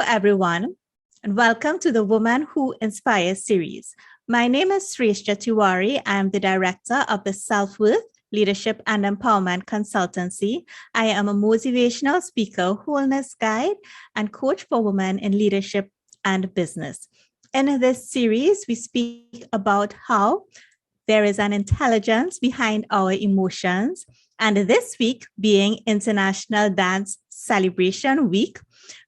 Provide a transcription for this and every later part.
everyone, and welcome to the Woman Who Inspires series. My name is Stewart-Wattie. I am the director of the Self-Worth, Leadership and Empowerment Consultancy. I am a motivational speaker, wholeness guide, and coach for women in leadership and business. In this series, we speak about how there is an intelligence behind our emotions. And this week, being International Dance Celebration Week,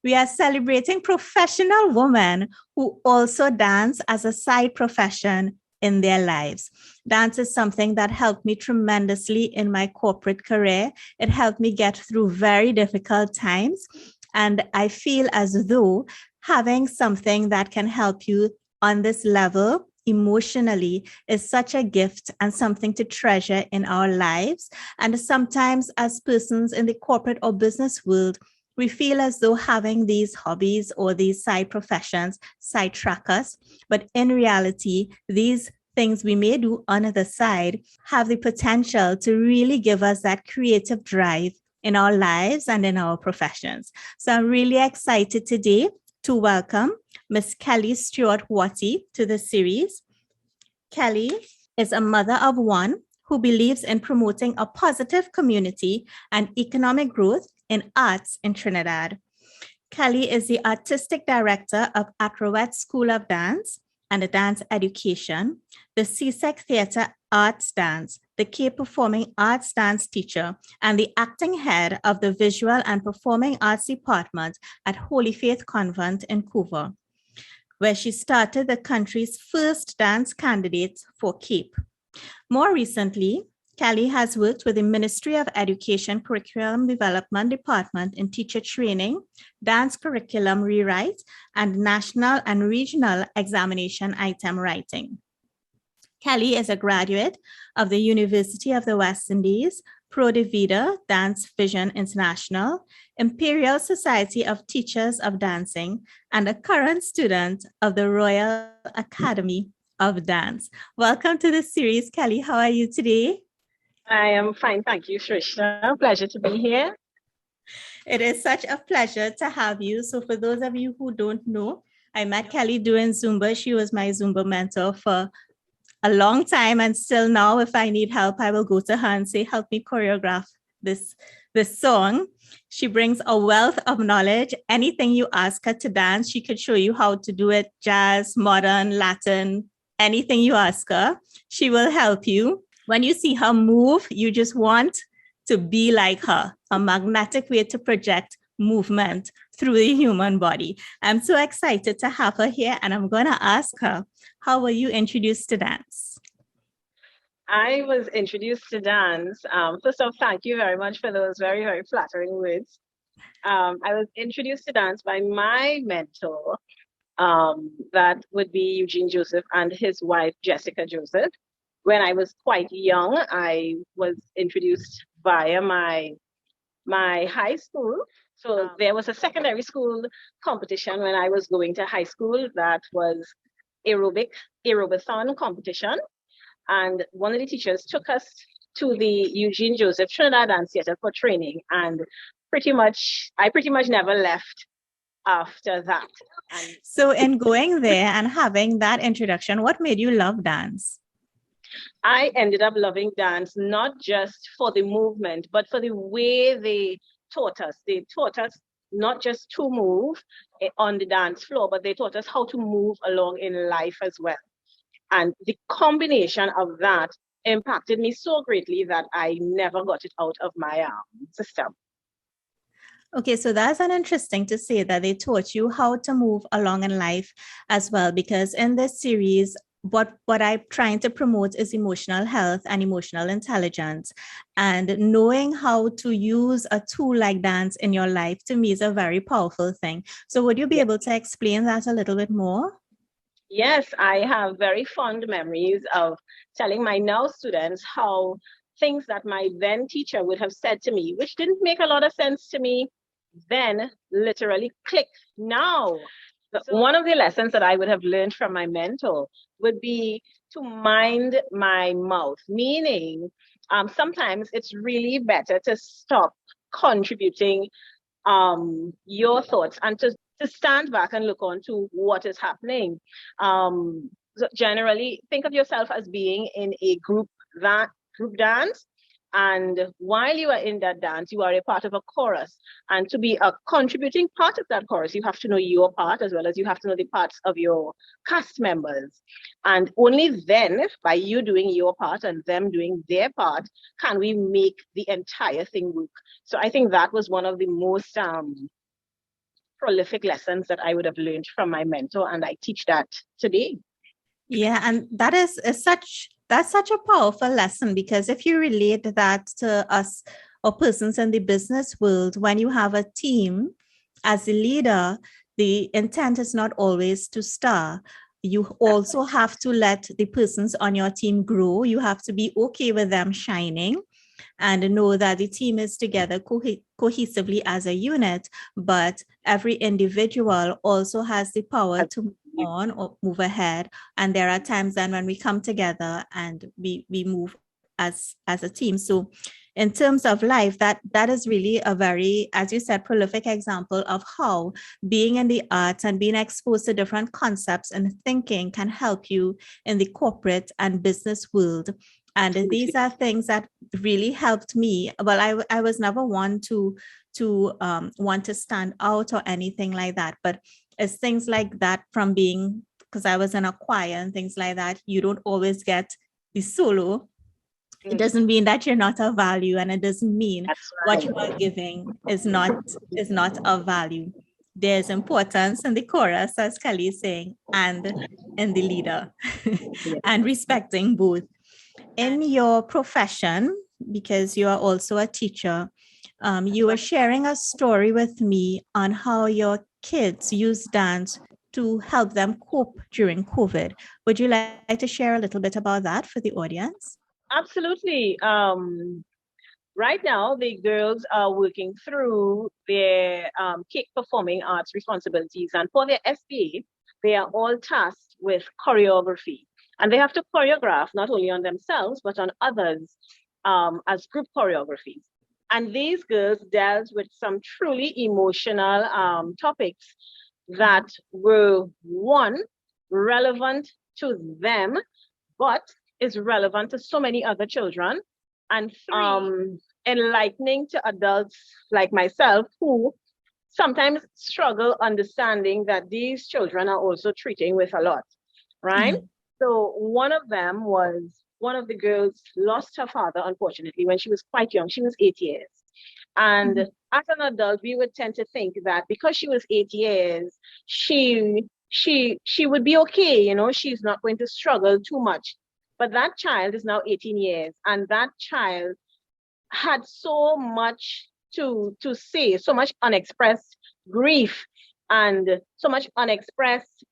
we are celebrating professional women who also dance as a side profession in their lives. Dance is something that helped me tremendously in my corporate career. It helped me get through very difficult times. And I feel as though having something that can help you on this level emotionally is such a gift and something to treasure in our lives. And sometimes as persons in the corporate or business world, we feel as though having these hobbies or these side professions sidetrack us. But in reality, these things we may do on the side have the potential to really give us that creative drive in our lives and in our professions. So I'm really excited today to welcome Miss Kelly Stewart-Wattie to the series. Kelly is a mother of one who believes in promoting a positive community and economic growth in arts in Trinidad. Kelly is the artistic director of Atrawets School of Dance and Dance Education, the CSEC Theatre Arts Dance, the Cape Performing Arts Dance teacher, and the acting head of the Visual and Performing Arts Department at Holy Faith Convent in Couva, where she started the country's first dance candidates for Cape. More recently, Kelly has worked with the Ministry of Education Curriculum Development Department in teacher training, dance curriculum rewrite, and national and regional examination item writing. Kelly is a graduate of the University of the West Indies, DIVIDA Dance Vision International, Imperial Society of Teachers of Dancing, and a current student of the Royal Academy of Dance. Welcome to the series, Kelly. How are you today? I am fine, thank you, Shrishna. Pleasure to be here. It is such a pleasure to have you. So for those of you who don't know, I met Kelly doing Zumba. She was my Zumba mentor for a long time, and still now, if I need help, I will go to her and say, help me choreograph this song. She brings a wealth of knowledge. Anything you ask her to dance, she could show you how to do it, jazz, modern, Latin, anything you ask her, she will help you. When you see her move, you just want to be like her, a magnetic way to project movement through the human body. I'm so excited to have her here, and I'm going to ask her, how were you introduced to dance? I was introduced to dance. First off, thank you very much for those very, very flattering words. I was introduced to dance by my mentor, that would be Eugene Joseph and his wife, Jessica Joseph. When I was quite young, I was introduced via my high school. So there was a secondary school competition when I was going to high school that was aerobathon competition. And one of the teachers took us to the Eugene Joseph Trinidad Dance Theatre for training. And I pretty much never left after that. And so in going there and having that introduction, what made you love dance? I ended up loving dance, not just for the movement, but for the way they taught us. They taught us not just to move on the dance floor, but they taught us how to move along in life as well. And the combination of that impacted me so greatly that I never got it out of my system. Okay, so that's an interesting to say that they taught you how to move along in life as well, because in this series, what I'm trying to promote is emotional health and emotional intelligence. And knowing how to use a tool like dance in your life, to me, is a very powerful thing. So would you be able to explain that a little bit more? Yes, I have very fond memories of telling my now students how things that my then teacher would have said to me, which didn't make a lot of sense to me then, literally click now. One of the lessons that I would have learned from my mentor would be to mind my mouth, meaning sometimes it's really better to stop contributing your thoughts and to stand back and look on to what is happening. So generally, think of yourself as being in a group dance. And while you are in that dance, you are a part of a chorus. And to be a contributing part of that chorus, you have to know your part as well as you have to know the parts of your cast members. And only then, by you doing your part and them doing their part, can we make the entire thing work. So I think that was one of the most prolific lessons that I would have learned from my mentor, and I teach that today. Yeah, and that's such a powerful lesson, because if you relate that to us or persons in the business world, when you have a team, as a leader, the intent is not always to star. You also have to let the persons on your team grow. You have to be okay with them shining and know that the team is together cohesively as a unit, but every individual also has the power to move on or move ahead. And there are times then when we come together and we move as a team. So in terms of life, that is really a very, as you said, prolific example of how being in the arts and being exposed to different concepts and thinking can help you in the corporate and business world. And these are things that really helped me. Well, I was never one to want to stand out or anything like that. But it's things like that from being, because I was in a choir and things like that, you don't always get the solo. It doesn't mean that you're not of value, and it doesn't mean what you are giving is not of value. There's importance in the chorus, as Kelly is saying, and in the leader, and respecting both. In your profession, because you are also a teacher, you were sharing a story with me on how your kids use dance to help them cope during COVID. Would you like to share a little bit about that for the audience? Absolutely. Right now, the girls are working through their cake performing arts responsibilities, and for their SPA, they are all tasked with choreography. And they have to choreograph not only on themselves, but on others as group choreographies. And these girls dealt with some truly emotional topics that were, one, relevant to them, but is relevant to so many other children. And three, enlightening to adults like myself who sometimes struggle understanding that these children are also treating with a lot, right? Mm-hmm. So one of them was, one of the girls lost her father, unfortunately, when she was quite young. She was 8 years. And as an adult, we would tend to think that because she was 8 years, she would be okay, you know, she's not going to struggle too much. But that child is now 18 years, and that child had so much to say, so much unexpressed grief and so much unexpressed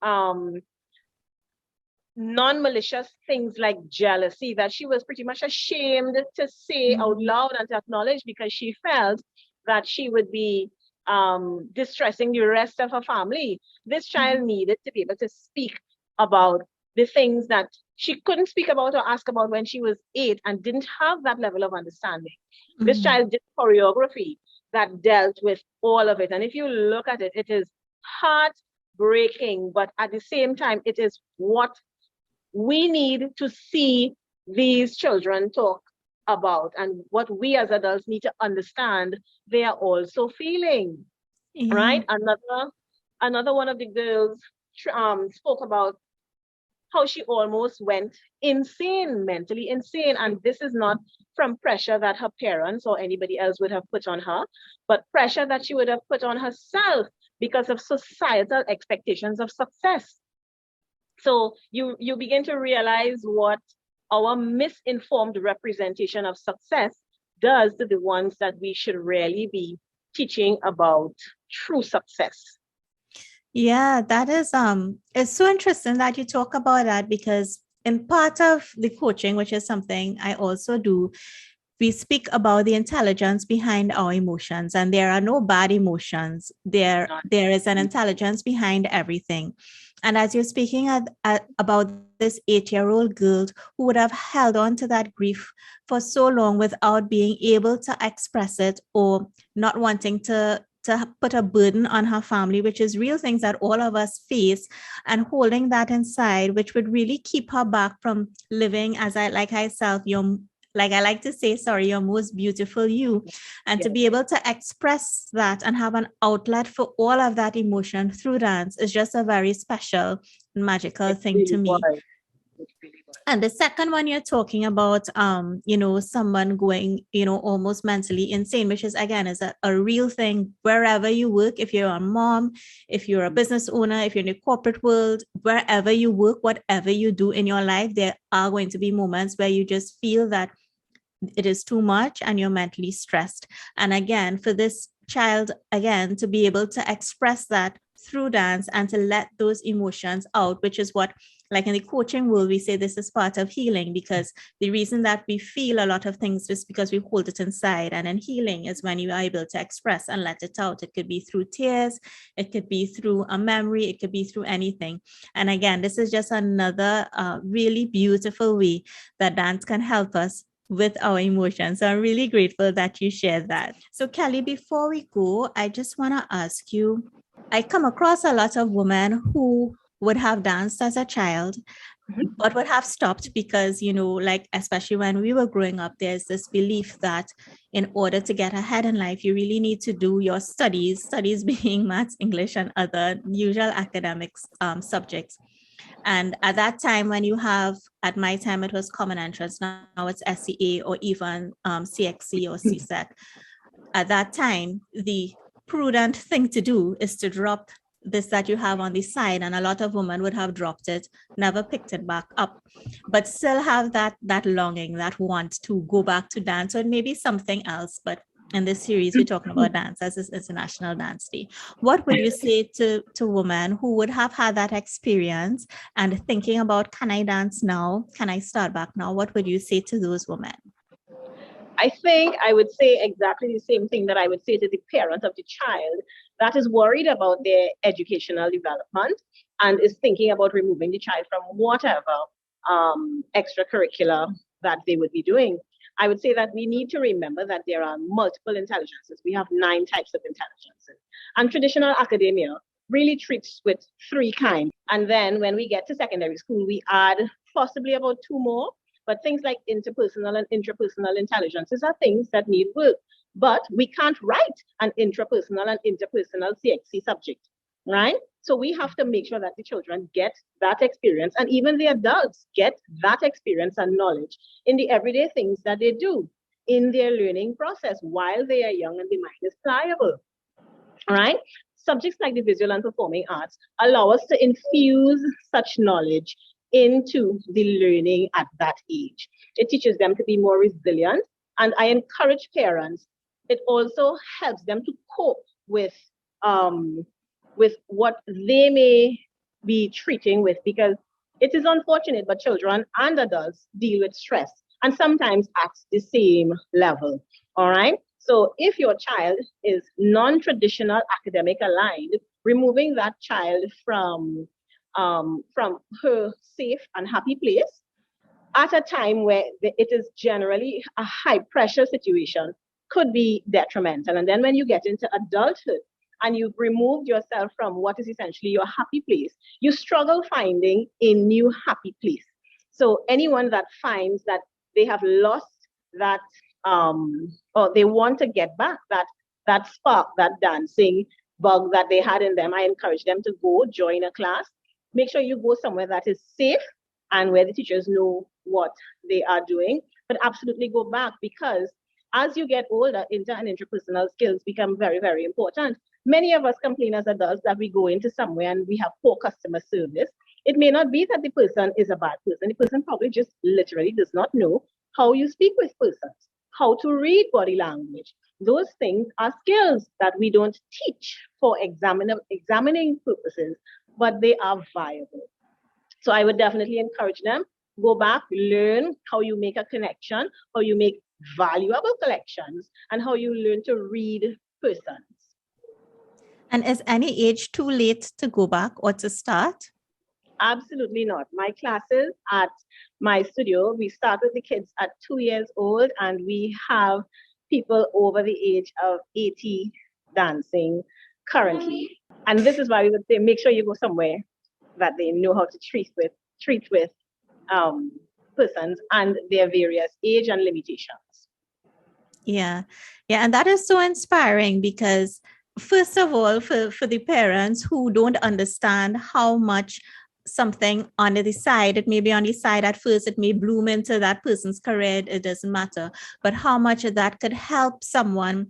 non-malicious things like jealousy that she was pretty much ashamed to say out loud and to acknowledge, because she felt that she would be distressing the rest of her family. This child needed to be able to speak about the things that she couldn't speak about or ask about when she was 8 and didn't have that level of understanding. This child did choreography that dealt with all of it. And if you look at it, it is heartbreaking, but at the same time, it is what we need to see these children talk about, and what we as adults need to understand they are also feeling, right? Another one of the girls spoke about how she almost went insane, mentally insane. And this is not from pressure that her parents or anybody else would have put on her, but pressure that she would have put on herself because of societal expectations of success. So you begin to realize what our misinformed representation of success does to the ones that we should really be teaching about true success. Yeah, that is it's so interesting that you talk about that, because in part of the coaching, which is something I also do, we speak about the intelligence behind our emotions, and there are no bad emotions. There is an intelligence behind everything. And as you're speaking about this 8-year-old girl who would have held on to that grief for so long without being able to express it, or not wanting to to put a burden on her family, which is real things that all of us face, and holding that inside, which would really keep her back from living as I like herself, like I like to say, sorry, your most beautiful you. And to be able to express that and have an outlet for all of that emotion through dance is just a very special, magical thing to me. And the second one you're talking about, someone going, almost mentally insane, which is, again, is a real thing wherever you work. If you're a mom, if you're a business owner, if you're in the corporate world, wherever you work, whatever you do in your life, there are going to be moments where you just feel that it is too much and you're mentally stressed. And again, for this child, again, to be able to express that through dance and to let those emotions out, which is what, like in the coaching world, we say this is part of healing, because the reason that we feel a lot of things is because we hold it inside. And in healing is when you are able to express and let it out. It could be through tears, it could be through a memory, it could be through anything. And again, this is just another really beautiful way that dance can help us with our emotions. So I'm really grateful that you shared that. So Kelly, before we go, I just want to ask you, I come across a lot of women who would have danced as a child, but would have stopped because, like, especially when we were growing up, there's this belief that in order to get ahead in life, you really need to do your studies being maths, English, and other usual academics subjects. And at that time, when you have, at my time, it was common entrance. Now it's SCA or even CXC or CSEC. At that time, the prudent thing to do is to drop this that you have on the side. And a lot of women would have dropped it, never picked it back up, but still have that longing, that want to go back to dance. So it may be something else, but in this series, we're talking about dance as it's International Dance Day. What would you say to women who would have had that experience and thinking about, can I dance now? Can I start back now? What would you say to those women? I think I would say exactly the same thing that I would say to the parent of the child that is worried about their educational development and is thinking about removing the child from whatever extracurricular that they would be doing. I would say that we need to remember that there are multiple intelligences. We have 9 types of intelligences. And traditional academia really treats with 3 kinds. And then when we get to secondary school, we add possibly about 2 more. But things like interpersonal and intrapersonal intelligences are things that need work. But we can't write an intrapersonal and interpersonal CXC subject, right? So we have to make sure that the children get that experience, and even the adults get that experience and knowledge in the everyday things that they do in their learning process while they are young and the mind is pliable, right? Subjects like the visual and performing arts allow us to infuse such knowledge into the learning at that age. It teaches them to be more resilient, and I encourage parents. It also helps them to cope with what they may be treating with, because it is unfortunate, but children and adults deal with stress and sometimes at the same level. All right. So if your child is non-traditional academic aligned, removing that child from her safe and happy place at a time where it is generally a high pressure situation could be detrimental. And then when you get into adulthood and you've removed yourself from what is essentially your happy place, you struggle finding a new happy place. So anyone that finds that they have lost that or they want to get back that spark, that dancing bug that they had in them, I encourage them to go join a class. Make sure you go somewhere that is safe and where the teachers know what they are doing, but absolutely go back, because as you get older, inter and intrapersonal skills become very, very important. Many of us complain as adults that we go into somewhere and we have poor customer service. It may not be that the person is a bad person. The person probably just literally does not know how you speak with persons, how to read body language. Those things are skills that we don't teach for examining purposes, but they are viable. So I would definitely encourage them, go back, learn how you make a connection, how you make valuable collections, and how you learn to read persons. And is any age too late to go back or to start? Absolutely not. My classes at my studio, we start with the kids at 2 years old, and we have people over the age of 80 dancing currently. And this is why we would say, make sure you go somewhere that they know how to treat with persons and their various age and limitations. Yeah. And that is so inspiring because, first of all, for the parents who don't understand how much something on the side, it may be on the side at first, it may bloom into that person's career, it doesn't matter, but how much of that could help someone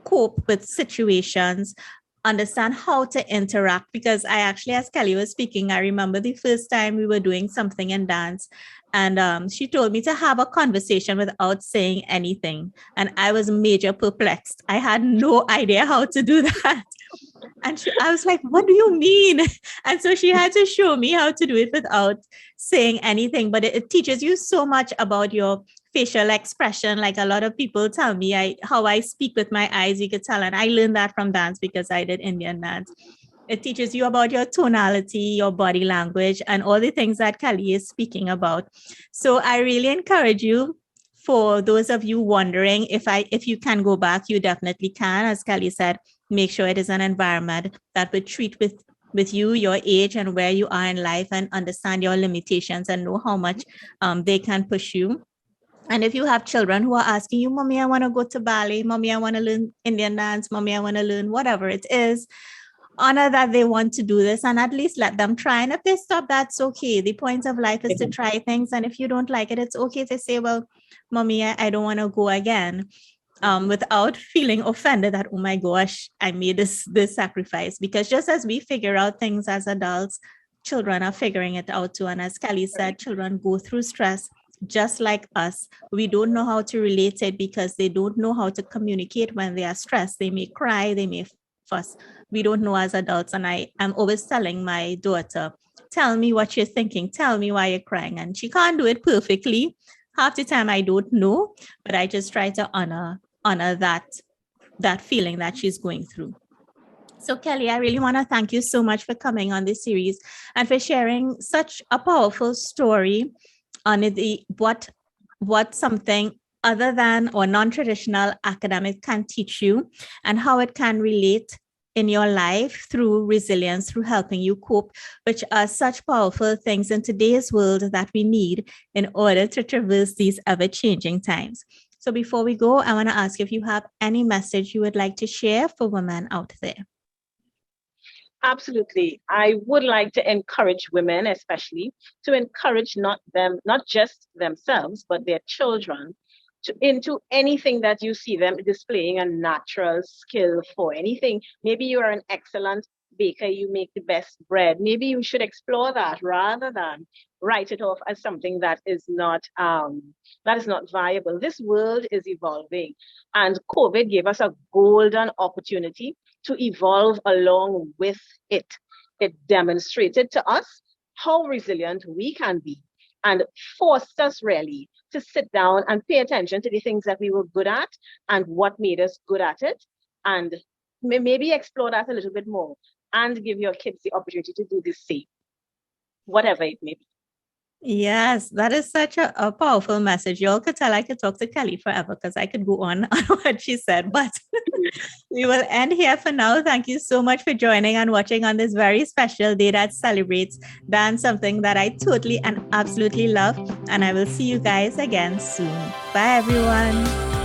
cope with situations, understand how to interact. Because I actually, as Kelly was speaking, I remember the first time we were doing something in dance, and she told me to have a conversation without saying anything. And I was major perplexed. I had no idea how to do that. And I was like, what do you mean? And so she had to show me how to do it without saying anything. But it teaches you so much about your facial expression. Like, a lot of people tell me how I speak with my eyes, you could tell. And I learned that from dance because I did Indian dance. It teaches you about your tonality, your body language, and all the things that Kelly is speaking about. So I really encourage you, for those of you wondering, if you can go back, you definitely can. As Kelly said, make sure it is an environment that would treat with you, your age, and where you are in life, and understand your limitations and know how much they can push you. And if you have children who are asking you, Mommy, I want to go to ballet, Mommy, I want to learn Indian dance, Mommy, I want to learn whatever it is, honor that they want to do this, and at least let them try. And if they stop, that's okay. The point of life is to try things. And if you don't like it, it's okay to say, well, Mommy, I don't want to go again, without feeling offended that, oh my gosh, I made this sacrifice. Because just as we figure out things as adults, children are figuring it out too. And as Kelly said, children go through stress just like us. We don't know how to relate it because they don't know how to communicate when they are stressed. They may cry, they may fuss. We don't know as adults. And I am always telling my daughter, tell me what you're thinking, tell me why you're crying. And she can't do it perfectly. Half the time I don't know, but I just try to honor that feeling that she's going through. So Kelly, I really want to thank you so much for coming on this series and for sharing such a powerful story on what something other than or non-traditional academic can teach you, and how it can relate in your life through resilience, through helping you cope, which are such powerful things in today's world that we need in order to traverse these ever-changing times. So before we go, I want to ask if you have any message you would like to share for women out there. Absolutely. I would like to encourage women, especially, to encourage not just themselves, but their children into anything that you see them displaying a natural skill for. Anything. Maybe you are an excellent baker, you make the best bread. Maybe you should explore that rather than write it off as something that is not viable. This world is evolving, and COVID gave us a golden opportunity to evolve along with it. It demonstrated to us how resilient we can be and forced us really to sit down and pay attention to the things that we were good at and what made us good at it, and maybe explore that a little bit more and give your kids the opportunity to do the same, whatever it may be. Yes, that is such a powerful message. You all could tell I could talk to Kelly forever because I could go on what she said, but we will end here for now. Thank you so much for joining and watching on this very special day that celebrates dance, something that I totally and absolutely love. And I will see you guys again soon. Bye, everyone.